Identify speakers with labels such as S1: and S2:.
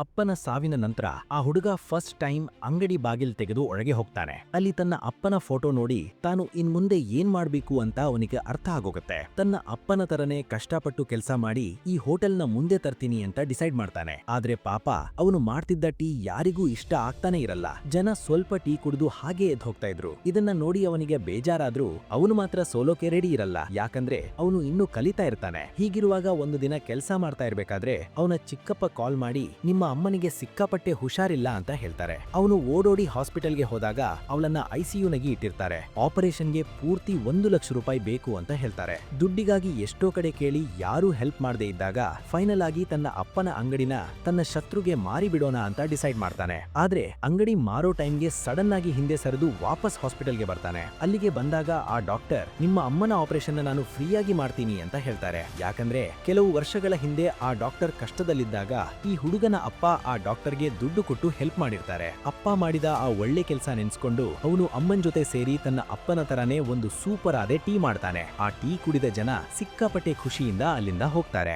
S1: ಅಪ್ಪನ ಸಾವಿನ ನಂತರ ಆ ಹುಡುಗ ಫಸ್ಟ್ ಟೈಮ್ ಅಂಗಡಿ ಬಾಗಿಲ್ ತೆಗೆದು ಒಳಗೆ ಹೋಗ್ತಾನೆ. ಅಲ್ಲಿ ತನ್ನ ಅಪ್ಪನ ಫೋಟೋ ನೋಡಿ ತಾನು ಇನ್ಮುಂದೆ ಏನ್ ಮಾಡ್ಬೇಕು ಅಂತ ಅವನಿಗೆ ಅರ್ಥ ಆಗೋಗುತ್ತೆ. ತನ್ನ ಅಪ್ಪನ ತರನೇ ಕಷ್ಟಪಟ್ಟು ಕೆಲಸ ಮಾಡಿ ಈ ಹೋಟೆಲ್ನ ಮುಂದೆ ತರ್ತೀನಿ ಅಂತ ಡಿಸೈಡ್ ಮಾಡ್ತಾನೆ. ಆದ್ರೆ ಪಾಪ ಅವನು ಮಾಡ್ತಿದ್ದ ಟೀ ಯಾರಿಗೂ ಇಷ್ಟ ಆಗ್ತಾನೆ ಇರಲ್ಲ. ಜನ ಸ್ವಲ್ಪ ಟೀ ಕುಡಿದು ಹಾಗೆ ಎದ್ದು ಹೋಗ್ತಾ ಇದ್ರು. ಇದನ್ನ ನೋಡಿ ಅವನಿಗೆ ಬೇಜಾರಾದ್ರೂ ಅವನು ಮಾತ್ರ ಸೋಲೋಕೆ ರೆಡಿ ಇರಲ್ಲ. ಯಾಕಂದ್ರೆ ಅವನು ಇನ್ನೂ ಕಲಿತಾ ಇರ್ತಾನೆ. ಹೀಗಿರುವಾಗ ಒಂದು ದಿನ ಕೆಲಸ ಮಾಡ್ತಾ ಇರ್ಬೇಕಾದ್ರೆ ಅವನ ಚಿಕ್ಕಪ್ಪ ಕಾಲ್ ಮಾಡಿ ನಿಮ್ಮ ಅಮ್ಮನಿಗೆ ಸಿಕ್ಕಾಪಟ್ಟೆ ಹುಷಾರಿಲ್ಲ ಅಂತ ಹೇಳ್ತಾರೆ. ಅವನು ಓಡೋಡಿ ಹಾಸ್ಪಿಟಲ್ಗೆ ಹೋದಾಗ ಅವಳನ್ನ ಐಸಿಯುನಾಗಿ ಇಟ್ಟಿರ್ತಾರೆ. ಆಪರೇಷನ್ಗೆ ಪೂರ್ತಿ 1,00,000 ರೂಪಾಯಿ ಬೇಕು ಅಂತ ಹೇಳ್ತಾರೆ. ದುಡ್ಡಿಗಾಗಿ ಎಷ್ಟೋ ಕಡೆ ಕೇಳಿ ಯಾರೂ ಹೆಲ್ಪ್ ಮಾಡದೇ ಇದ್ದಾಗ ಫೈನಲ್ ಆಗಿ ತನ್ನ ಅಪ್ಪನ ಅಂಗಡಿನ ತನ್ನ ಶತ್ರುಗೆ ಮಾರಿ ಬಿಡೋಣ ಅಂತ ಡಿಸೈಡ್ ಮಾಡ್ತಾನೆ. ಆದ್ರೆ ಅಂಗಡಿ ಮಾರೋ ಟೈಮ್ಗೆ ಸಡನ್ ಆಗಿ ಹಿಂದೆ ಸರಿದು ವಾಪಸ್ ಹಾಸ್ಪಿಟಲ್ಗೆ ಬರ್ತಾನೆ. ಅಲ್ಲಿಗೆ ಬಂದಾಗ ಆ ಡಾಕ್ಟರ್ ನಿಮ್ಮ ಅಮ್ಮನ ಆಪರೇಷನ್ ನಾನು ಫ್ರೀಯಾಗಿ ಮಾಡ್ತೀನಿ ಅಂತ ಹೇಳ್ತಾರೆ. ಯಾಕಂದ್ರೆ ಕೆಲವು ವರ್ಷಗಳ ಹಿಂದೆ ಆ ಡಾಕ್ಟರ್ ಕಷ್ಟದಲ್ಲಿದ್ದಾಗ ಈ ಹುಡುಗನ ಅಪ್ಪ ಆ ಡಾಕ್ಟರ್ಗೆ ದುಡ್ಡು ಕೊಟ್ಟು ಹೆಲ್ಪ್ ಮಾಡಿರ್ತಾರೆ. ಅಪ್ಪ ಮಾಡಿದ ಆ ಒಳ್ಳೆ ಕೆಲಸ ನೆನ್ಸ್ಕೊಂಡು ಅವನು ಅಮ್ಮನ್ ಜೊತೆ ಸೇರಿ ತನ್ನ ಅಪ್ಪನ ತರಾನೇ ಒಂದು ಸೂಪರ್ ಆದ ಟೀ ಮಾಡ್ತಾನೆ. ಆ ಟೀ ಕುಡಿದ ಜನ ಸಿಕ್ಕಾಪಟ್ಟೆ ಖುಷಿಯಿಂದ ಅಲ್ಲಿಂದ ಹೋಗ್ತಾರೆ.